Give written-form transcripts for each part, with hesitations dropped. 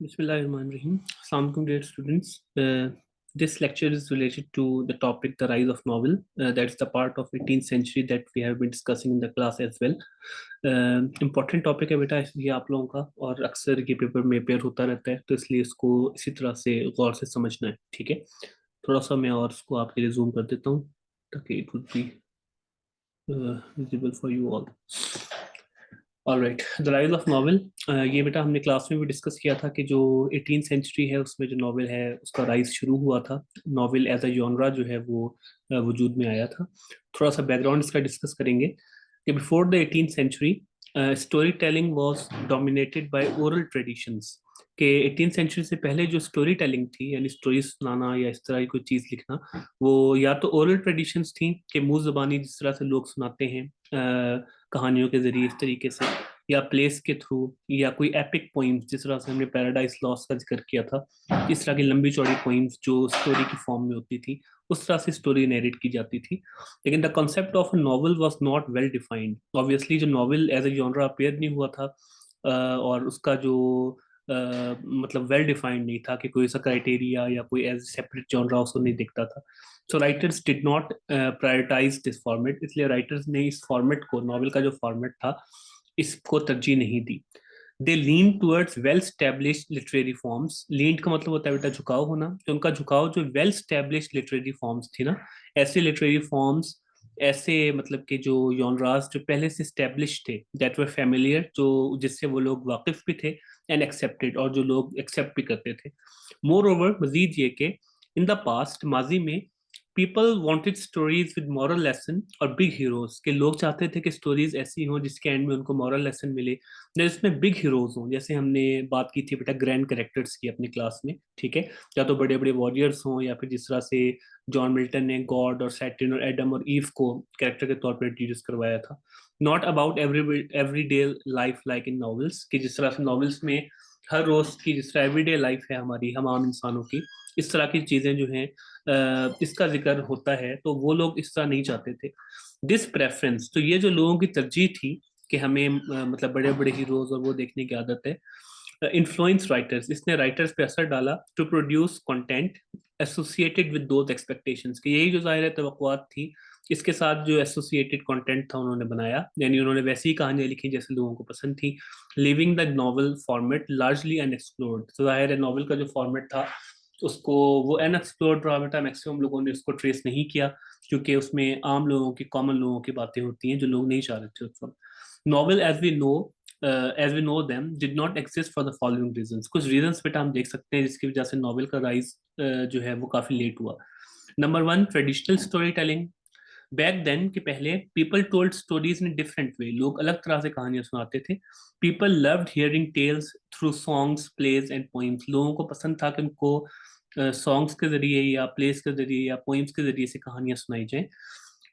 Bismillahirrahmanirrahim. Assalamu alaikum, dear students. This lecture is related to the topic, the rise of novel. That's the part of 18th century that we have been discussing in the class as well. Important topic है बेटा, इसलिए आप लोगों का और अक्सर ये paper में पेयर होता रहता है, तो इसलिए इसको इसी तरह से गौर से समझना है, ठीक है। थोड़ा सा मैं और इसको आपके लिए जूम कर देता हूँ ताकि it would be visible for you all. Alright, the rise of novel. ये बेटा हमने क्लास में भी डिस्कस किया था कि जो 18th सेंचुरी है उसमें जो नॉवेल है उसका राइज शुरू हुआ था। नॉवेल एज अ जॉनरा जो है वो वजूद में आया था। थोड़ा सा बैकग्राउंड इसका डिस्कस करेंगे कि before the 18th century story telling was dominated by oral traditions. कि 18th सेंचुरी से पहले जो स्टोरी टेलिंग थी, यानी स्टोरी सुनाना या इस तरह की कोई चीज़ लिखना, वो या तो ओरल ट्रेडिशंस थी कि मुंह ज़बानी जिस तरह से लोग सुनाते हैं कहानियों के जरिए इस तरीके से, या प्लेस के थ्रू, या कोई एपिक पोइम्स जिस तरह से हमने पैराडाइज लॉस्ट का जिक्र किया था, इस तरह की लंबी चौड़ी पोइम्स जो स्टोरी की फॉर्म में होती थी, उस तरह से स्टोरी नरेट की जाती थी। लेकिन the concept of a novel was not well defined. Obviously जो novel as a genre appear नहीं हुआ था, और उसका जो मतलब वेल डिफाइंड नहीं था कि कोई ऐसा क्राइटेरिया या कोई एज सेपरेट जॉनरा उसको नहीं दिखता था। So writers did not prioritise this format, इसलिए राइटर्स ने इस फॉर्मेट को, नॉवल का जो फॉर्मेट था, इसको तरजीह नहीं दी। They lean towards well established literary forms. Lean का मतलब होता है बेटा झुकाव होना, तो उनका झुकाव जो वेल स्टैब्लिश्ड लिटरेरी फॉर्म्स थी ना, ऐसे लिटरेरी फॉर्म्स, ऐसे मतलब कि जो जॉनरास जो पहले से स्टैब्लिश थे, दैट वर फेमिलियर, जो जिससे वो लोग वाकिफ भी थे, एंड एक्सेप्टेड, और जो लोग एक्सेप्ट भी करते थे। मोर ओवर, मजीद ये कि इन द पास्ट, माजी में, people wanted stories with moral lesson और बिग हीरोज, के लोग चाहते थे कि स्टोरीज ऐसी हों जिसके एंड में उनको मॉरल लेसन मिले, जिसमें बिग हीरोज हों। जैसे हमने बात की थी बेटा ग्रैंड कैरेक्टर्स की अपनी क्लास में, ठीक है, या तो बड़े बड़े वॉरियर्स हों, या फिर जिस तरह से जॉन मिल्टन ने गॉड और सैटर्न और एडम और ईव को कैरेक्टर के तौर पर इंट्रोड्यूस करवाया था। Not about every day life like in novels, कि जिस तरह से नॉवेल्स में हर रोज की जिस तरह एवरीडे लाइफ है हमारी, हम आम इंसानों की, इस तरह की चीजें जो हैं इसका जिक्र होता है, तो वो लोग इस तरह नहीं चाहते थे। दिस प्रेफरेंस, तो ये जो लोगों की तरजीह थी कि हमें मतलब बड़े बड़े हीरोज और वो देखने की आदत है, इन्फ्लुएंस राइटर्स, इसने राइटर्स पे असर डाला to produce content associated with those expectations, कि यही जो ज़ाहिर तवक्कुआत थी, इसके साथ जो एसोसिएटेड कंटेंट था उन्होंने बनाया, यानी उन्होंने वैसी कहानियां लिखी जैसे लोगों को पसंद थी। Living the novel format largely unexplored, तो जाहिर है नॉवल का जो फॉर्मेट था उसको वो अनएक्सप्लोर्ड रहा बेटा, मैक्सिमम लोगों ने उसको ट्रेस नहीं किया, क्योंकि उसमें आम लोगों की, कॉमन लोगों की बातें होती हैं जो लोग नहीं चाह रहे थे उस वक्त। Novel as we know them did not exist for the following reasons. कुछ रीजंस बेटा हम देख सकते हैं जिसकी वजह से नॉवल का राइज जो है वो काफी लेट हुआ। Number one, traditional story telling. Back then के पहले people told stories in different way, लोग अलग तरह से कहानियां सुनाते थे। People loved hearing tales through songs, plays and poems, लोगों को पसंद था कि उनको सॉन्ग्स के जरिए या प्लेस के जरिए या पोइम्स के जरिए से कहानियां सुनाई जाए।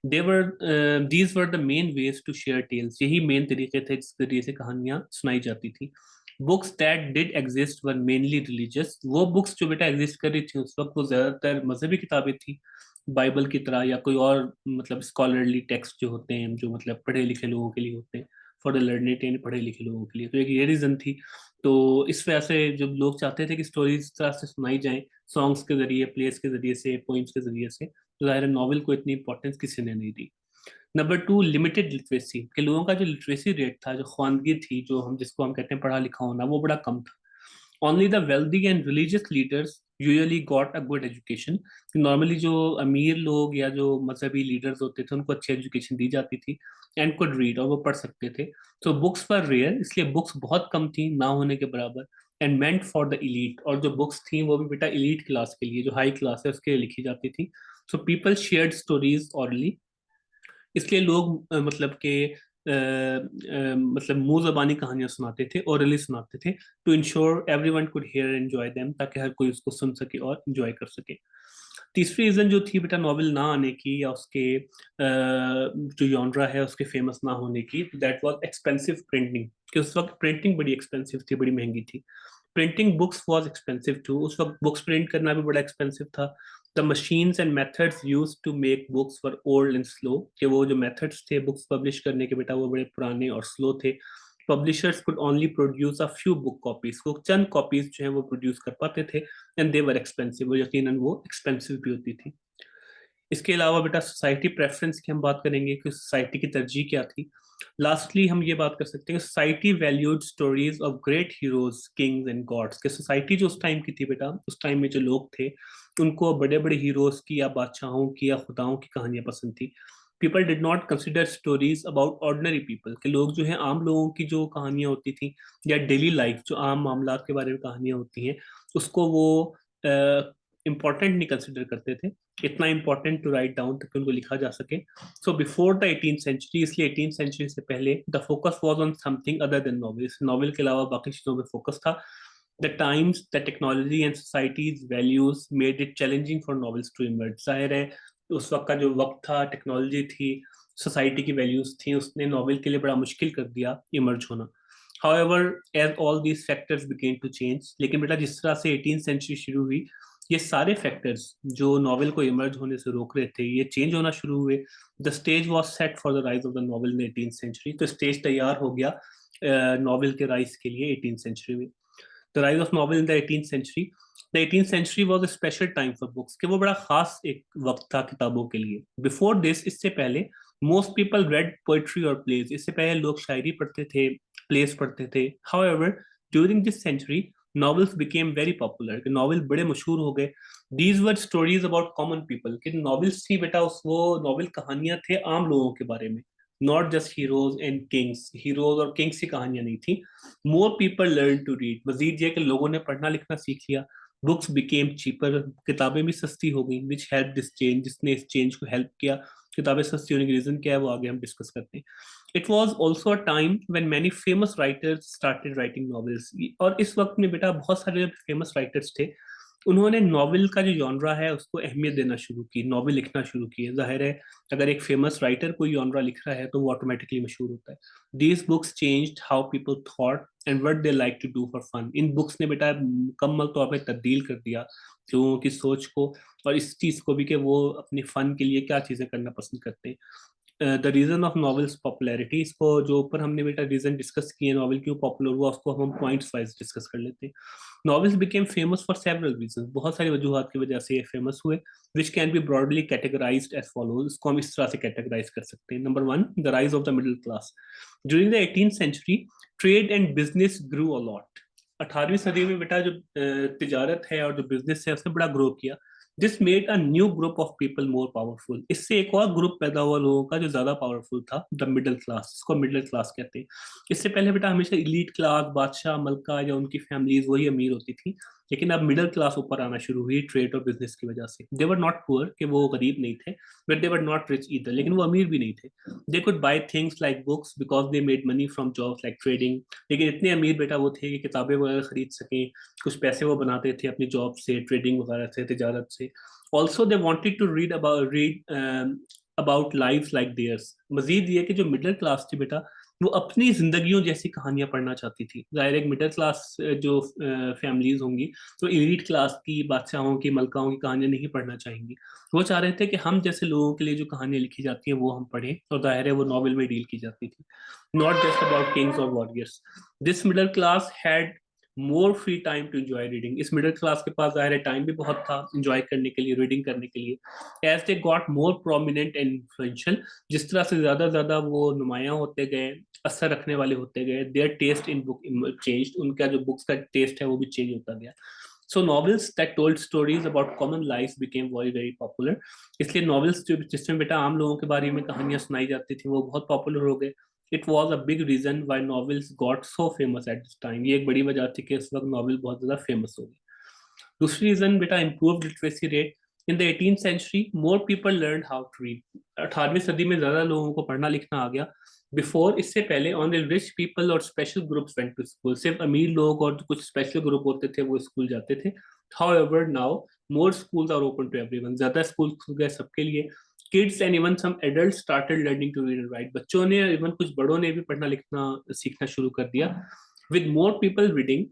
These were the main ways to share tales, यही मेन तरीके थे जिस जरिए से कहानियां सुनाई जाती थी। Books that did exist were mainly religious, वो बुक्स जो बेटा एग्जिस्ट कर रही थी उस वक्त वो ज्यादातर मजहबी किताबें थी, बाइबल की तरह, या कोई और मतलब स्कॉलरली टेक्स्ट जो होते हैं, जो मतलब पढ़े लिखे लोगों के लिए होते हैं, फॉर द लर्नेड यानी पढ़े लिखे लोगों के लिए। तो एक ये रीजन थी। तो इस वजह से जब लोग चाहते थे कि स्टोरीज इस तरह से सुनाई जाए, सॉन्ग्स के जरिए, प्लेस के जरिए से, पोइम्स के जरिए से, तो जाहिर नॉवल को इतनी इंपॉर्टेंस किसी ने नहीं दी। नंबर टू, लिमिटेड लिटरेसी, के लोगों का जो लिटरेसी रेट था, जो ख्वानगी थी, जो हम जिसको हम कहते हैं पढ़ा लिखा होना, वो बड़ा कम था। Only the wealthy and religious leaders usually got a good education, normally जो अमीर लोग या जो मजहबी लीडर्स होते थे उनको अच्छी एजुकेशन दी जाती थी, एंड कुड रीड, और वो पढ़ सकते थे। तो बुक्स पर रेयर, इसलिए बुक्स बहुत कम थी, ना होने के बराबर, and meant for the elite, और जो बुक्स थी वो भी बेटा इलीट क्लास के लिए, जो हाई क्लास है उसके लिए लिखी जाती थी। So people shared stories hourly, इसलिए लोग मतलब के मतलब मुंह जबानी कहानियां सुनाते थे, ओरली सुनाते थे, to ensure everyone could hear and enjoy them, ताकि हर कोई उसको सुन सके और एंजॉय कर सके। तीसरी रीजन जो थी बेटा नॉवेल ना आने की, या उसके जो जॉनरा है उसके फेमस ना होने की, दैट वाज एक्सपेंसिव प्रिंटिंग, कि उस वक्त प्रिंटिंग बड़ी एक्सपेंसिव थी, बड़ी महंगी थी। Printing books was expensive too, उस वक्त बुक्स प्रिंट करना भी बड़ा एक्सपेंसिव था। The machines and methods used to make books were old and slow, कि वो जो मेथड्स थे बुक्स पब्लिश करने के बेटा वो बड़े पुराने और स्लो थे। Publishers could only produce a few book copies, वो चंद कॉपीज जो है वो प्रोड्यूस कर पाते थे, एंड दे वर एक्सपेंसिव, यकीनन वो एक्सपेंसिव भी होती थी। इसके अलावा बेटा सोसाइटी प्रेफरेंस की हम बात करेंगे कि सोसाइटी की तरजीह क्या थी। लास्टली हम ये बात कर सकते हैं society valued stories of great heroes kings and gods, के सोसाइटी जो उस टाइम की थी बेटा, उस टाइम में जो लोग थे उनको बड़े बड़े हीरोज की या बादशाहों की या खुदाओं की कहानियां पसंद थी। People did not consider stories about ordinary people, के लोग जो है आम लोगों की जो कहानियां होती थी या डेली लाइफ जो आम मामला के बारे में कहानियां होती हैं, उसको वो इम्पोर्टेंट नहीं कंसिडर करते थे, इतना इंपॉर्टेंट टू राइट डाउन तक उनको लिखा जा सके। So before the 18th century, इसलिए 18th सेंचुरी से पहले the focus was on something other than novels, novel के अलावा बाकी चीजों में फोकस था। The times, the technology and societies values made it challenging for novels to emerge. जाहिर है उस वक्त का जो वक्त था, टेक्नोलॉजी थी, सोसाइटी की वैल्यूज थी, उसने नॉवेल के लिए बड़ा मुश्किल कर दिया इमर्ज होना। However, as all these factors began to change, लेकिन बेटा जिस तरह से 18th सेंचुरी शुरू हुई, ये सारे फैक्टर्स जो नॉवेल को इमर्ज होने से रोक रहे थे ये चेंज होना शुरू हुए। The stage was set for the rise of the novel in 18th century, तो स्टेज तैयार हो गया नॉवेल के राइज के लिए 18th सेंचुरी में। The rise of novel in the 18th century, the 18th century was a special time for books, कि वो बड़ा खास एक वक्त था किताबों के लिए। बिफोर दिस, इससे पहले मोस्ट पीपल रेड पोइट्री और प्लेज, इससे पहले लोग शायरी पढ़ते थे, प्लेस पढ़ते थे। However during this century novels became very popular, कि नॉवेल बड़े मशहूर हो गए। These were stories about common people, कि नॉवेल्स थी बेटा उस वो नॉवेल कहानियां थे आम लोगों के बारे में, not just heroes and kings, heroes और किंग्स की कहानियां नहीं थी। More people learn to read, मजीद ये कि लोगों ने पढ़ना लिखना सीख लिया। बुक्स बिकेम चीपर, किताबें भी सस्ती हो गई, विच हेल्प दिस चेंज, जिसने इस चेंज को हेल्प किया। किताबें सस्ती होने की रीजन क्या है वो आगे हम डिस्कस करते हैं। It was also a time when many famous writers started writing novels, और इस वक्त में बेटा बहुत सारे फेमस राइटर्स थे, उन्होंने नॉवेल का जो जॉनरा है उसको अहमियत देना शुरू की, नॉवेल लिखना शुरू किए। जाहिर है अगर एक फेमस राइटर कोई जॉनरा लिख रहा है तो वो ऑटोमेटिकली मशहूर होता है। These books changed how people thought and what they like to do for fun, इन बुक्स ने बेटा मुकम्मल तौर पर तब्दील कर दिया लोगों की सोच को और इस चीज को भी कि वो अपने फन के लिए क्या चीजें करना पसंद करते हैं। The reason of novels popularity, इसको जो ऊपर हमने बेटा रीजन डिस्कस किए नॉवेल क्यों पॉपुलर हुआ उसको हम पॉइंट्स वाइज डिस्कस कर लेते हैं। Novels became famous for several reason, बहुत सारी वजूहत की वजह से ये फेमस हुए, which can be broadly categorised as follows, इसको हम इस तरह से कैटेगराइज कर सकते हैं। Number one, the rise of the middle class. During the 18th century trade and business grew a lot, 18वीं सदी में बेटा जो तिजारत है और जो बिजनेस है उसने बड़ा ग्रो किया। This made a new group of people more powerful, इससे एक और ग्रुप पैदा हुआ लोगों का जो ज्यादा पावरफुल था, द मिडिल क्लास, इसको मिडिल क्लास कहते हैं। इससे पहले बेटा हमेशा इलीट क्लास, बादशाह, मलका या उनकी फैमिलीज वही अमीर होती थी, लेकिन अब मिडिल क्लास ऊपर आना शुरू हुई ट्रेड और बिजनेस की वजह से। दे वर नॉट पुअर, कि वो गरीब नहीं थे, but they were not rich either, लेकिन वो अमीर भी नहीं थे। They could bye things like books because they made money from jobs like trading, लेकिन इतने अमीर बेटा वो थे कि किताबें वगैरह खरीद सकें, कुछ पैसे वो बनाते थे अपनी जॉब से, ट्रेडिंग वगैरह से, तिजारत से। Also they wanted to read about life like theirs, मजीद ये कि जो मिडिल क्लास थी बेटा वो अपनी जिंदगियों जैसी कहानियां पढ़ना चाहती थी। जाहिर एक मिडिल क्लास जो फैमिलीज होंगी तो एलीट क्लास की, बादशाहों की, मलकाओं की कहानियां नहीं पढ़ना चाहेंगी। वो चाह रहे थे कि हम जैसे लोगों के लिए जो कहानियां लिखी जाती हैं वो हम पढ़ें, और जाहिर है वो नॉवेल में डील की जाती थी, नॉट जस्ट अबाउट किंग्स और warriors. This middle class had more free time to enjoy reading, इस मिडिल क्लास के पास जाहिर है टाइम भी बहुत था एंजॉय करने के लिए, रीडिंग करने के लिए। As they got more prominent and influential, जिस तरह से ज्यादा ज्यादा वो नुमाया होते गए, असर रखने वाले होते गए, their taste in book changed, उनका जो बुक्स का टेस्ट है वो भी चेंज होता गया। सो novels that told stories about common life became very very popular, इसलिए नॉवेल्स जो जिसमें बेटा आम लोगों के बारे में कहानियां सुनाई जाती थी वो बहुत पॉपुलर हो गए। It was a big reason why novels got so famous at this time, ये एक बड़ी वजह थी कि इस वक्त नॉवेल बहुत ज्यादा फेमस हो गई। दूसरी रीजन बेटा improve literacy rate. In the 18th century more people learn how to read, 18वीं सदी में ज्यादा लोगों को पढ़ना लिखना आ गया। बिफोर, इससे पहले ओनली रिच पीपल और special groups went to school, सिर्फ अमीर लोग और कुछ स्पेशल ग्रुप होते थे वो स्कूल जाते थे। However now more schools are open to everyone, ज्यादा स्कूल खुल गए सबके लिए। Kids and even some adult started learning to read and write, बच्चों ने इवन कुछ बड़ों ने भी पढ़ना लिखना सीखना शुरू कर दिया। विद मोर पीपल रीडिंग,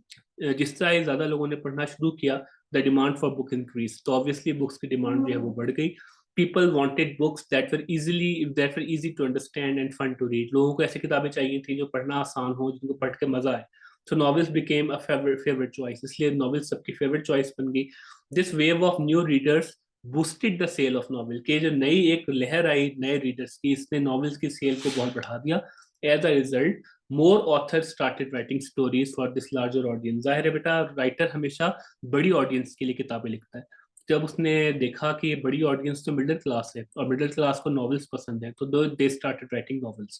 जिस तरह ज्यादा लोगों ने पढ़ना शुरू किया, the demand for book increase, तो ऑब्वियसली बुक्स की डिमांड जो है वो बढ़ गई। people wanted books that were easy to understand and fun to read. लोगों को ऐसी किताबें चाहिए थी जो पढ़ना आसान हो, जिनको पढ़ के मजा आए. So novels became a favorite choice. इसलिए novels सबकी favorite choice बन गई. This wave of new readers boosted the sale of novel. कि जो नई एक लहर आई नए readers की, इसने novels की sale को बहुत बढ़ा दिया. As a result, more authors started writing stories for this larger audience. जाहिर है बेटा, writer हमेशा बड़ी audience के लिए किताबें लिखता है. जब उसने देखा कि ये बड़ी ऑडियंस तो मिडिल क्लास है और मिडिल क्लास को नॉवेल्स पसंद है, तो they started writing novels.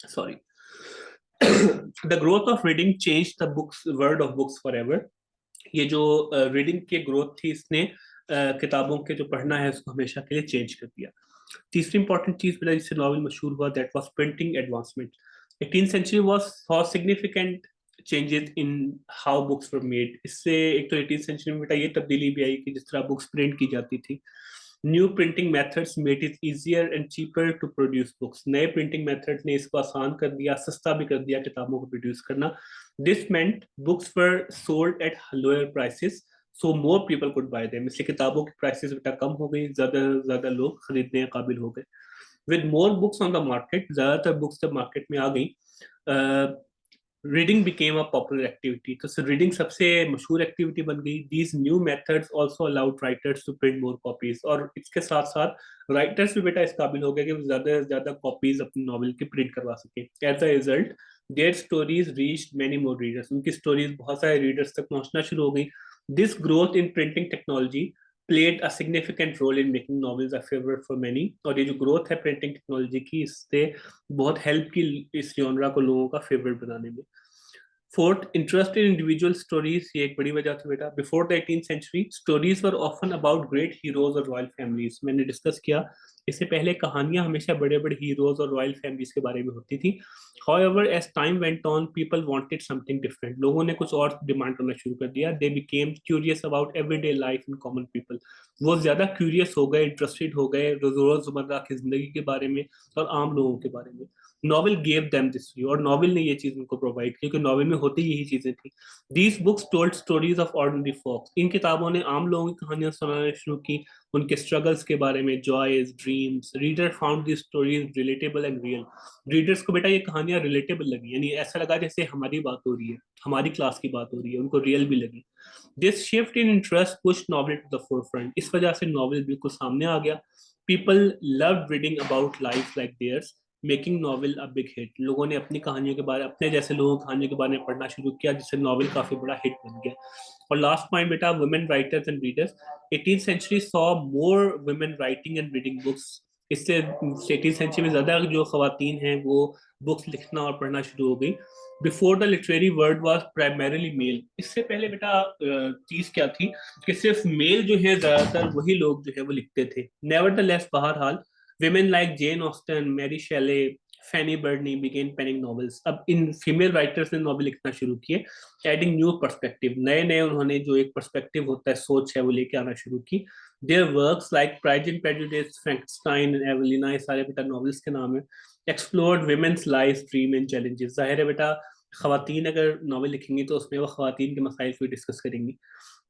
Sorry. The growth of reading change the books world of books for ever. ये जो रीडिंग की ग्रोथ थी, इसने किताबों के जो पढ़ना है उसको हमेशा के लिए चेंज कर दिया. तीसरी इंपॉर्टेंट चीज बेटा जिससे नॉवल मशहूर हुआ, that was printing advancement. 18th century was saw significant changes in how books were made. इससे एक तो 18th century में बेटा ये तब्दीली भी आई कि जिस तरह बुक्स प्रिंट की जाती थी. New printing methods made it easier and cheaper to produce books. नए प्रिंटिंग मेथड्स ने इसको आसान कर दिया, सस्ता भी कर दिया किताबों को प्रोड्यूस करना. This meant books were sold at lower prices, so more people could bye them. इसलिए किताबों की प्राइसेस बेटा कम हो गई, ज्यादा लोग खरीदने के काबिल हो गए. With more books on the market, ज्यादातर बुक्स जब मार्केट में आ गई, reading became a popular activity. तो रीडिंग सबसे मशहूर एक्टिविटी बन गई. These new methods also allowed writers to print more copies. और इसके साथ साथ राइटर्स भी बेटा इस काबिल हो गए कि वो ज्यादा से ज्यादा कॉपीज अपनी नॉवल की प्रिंट करवा सके. As a result their stories reached many more readers. उनकी स्टोरीज बहुत सारे रीडर्स तक पहुंचना शुरू हो गई. This growth in printing technology played a significant role in making novels a favorite for many. और ये जो ग्रोथ है प्रिंटिंग टेक्नोलॉजी की, इससे बहुत हेल्प की इस जॉनरा को लोगों का फेवरेट बनाने में. Fourth, interest in individual stories. ये एक बड़ी वजह थी बेटा. Before the 18th century stories were often about great heroes और रॉयल फैमिलीज. मैंने डिस्कस किया इससे पहले, कहानियां हमेशा बड़े बड़े हीरोज और रॉयल फैमिलीज के बारे में होती थी. However, as time went on, people wanted something different. लोगों ने कुछ और डिमांड करना शुरू कर दिया. They became curious about everyday life and common people. वो ज्यादा क्यूरियस हो गए, इंटरेस्टेड हो गए रोजमर्रा की जिंदगी के बारे में और आम लोगों के बारे में. Novel gave them this view. और नॉवेल ने ये चीज उनको प्रोवाइड की, क्योंकि नॉवेल में होती यही चीजें थी. These books told stories of ordinary folks. इन किताबों ने आम लोगों की कहानियां सुनाना शुरू की, उनके स्ट्रगल्स के बारे में, joys, dreams. Reader found the stories relatable and real. Readers को बेटा ये कहानियां रिलेटेबल लगी, यानी ऐसा लगा जैसे हमारी बात हो रही है, हमारी क्लास की बात हो रही है, उनको रियल भी लगी. This shift in interest pushed novel to the forefront. इस वजह से नॉवेल बिल्कुल सामने आ गया. People love reading about life like theirs, making novel a big hit. लोगों ने अपनी कहानियों के बारे, अपने जैसे लोगों की कहानियों के बारे में पढ़ना शुरू किया, जिससे नॉवेल काफी बड़ा हिट बन गया. और लास्ट पॉइंट बेटा, women writers and readers. 18th century saw more women writing and reading books. इससे 18th century में ज्यादा जो खवातीन हैं वो बुक्स लिखना और पढ़ना शुरू हो गई. Before the literary world was primarily male. इससे पहले बेटा चीज क्या थी कि सिर्फ मेल जो है ज्यादातर वही लोग जो है वो लिखते थे. नेवरदलेस, बहरहाल, women like Jane Austen, Mary Shelley, फैनी बर्नी बिगेन पेनिंग नॉवेल्स. अब इन फीमेल राइटर्स ने नॉवेल लिखना शुरू किए, एडिंग न्यू पर्सपेक्टिव. नए नए उन्होंने जो एक पर्सपेक्टिव होता है, सोच है, वो लेके आना शुरू की. Their works like pride and prejudice, Frankenstein and Evelina, ये सारे बेटा नॉवेल्स के नाम है. Explored women's life, dream and challenges. जाहिर है बेटा, खवातीन अगर नॉवेल लिखेंगी तो उसमें वो खवातीन के मसाइल को डिस्कस करेंगी.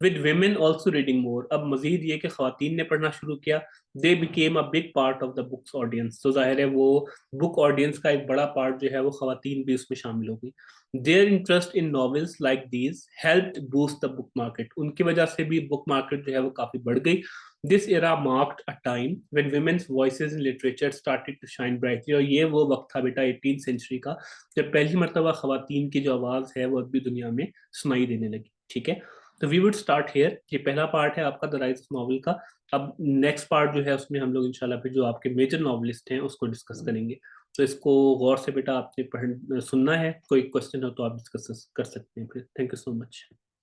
With women also reading more. अब मजीद ये कि खवातीन ने पढ़ना शुरू किया. दे became a big part of the books audience. तो जाहिर है वो बुक ऑडियंस का एक बड़ा पार्ट जो है वो खवातीन भी उसमें शामिल हो गई. Their interest in novels like these helped boost the book market. उनकी वजह से भी बुक मार्केट जो है वो काफी बढ़ गई. This era marked a time when women's voices in literature started to shine brightly. और ये वो वक्त था बेटा 18th century का, जब पहली मरतबा खवातीन की जो आवाज है वो अभी दुनिया में सुनाई देने लगी. ठीक है, तो वी वुड स्टार्ट हेयर. ये पहला पार्ट है आपका द राइज ऑफ नॉवेल का. अब नेक्स्ट पार्ट जो है उसमें हम लोग इंशाल्लाह फिर जो आपके मेजर नॉवलिस्ट हैं उसको डिस्कस करेंगे. तो इसको गौर से बेटा आपने सुनना है. कोई क्वेश्चन हो तो आप डिस्कस कर सकते हैं फिर. Thank you so much.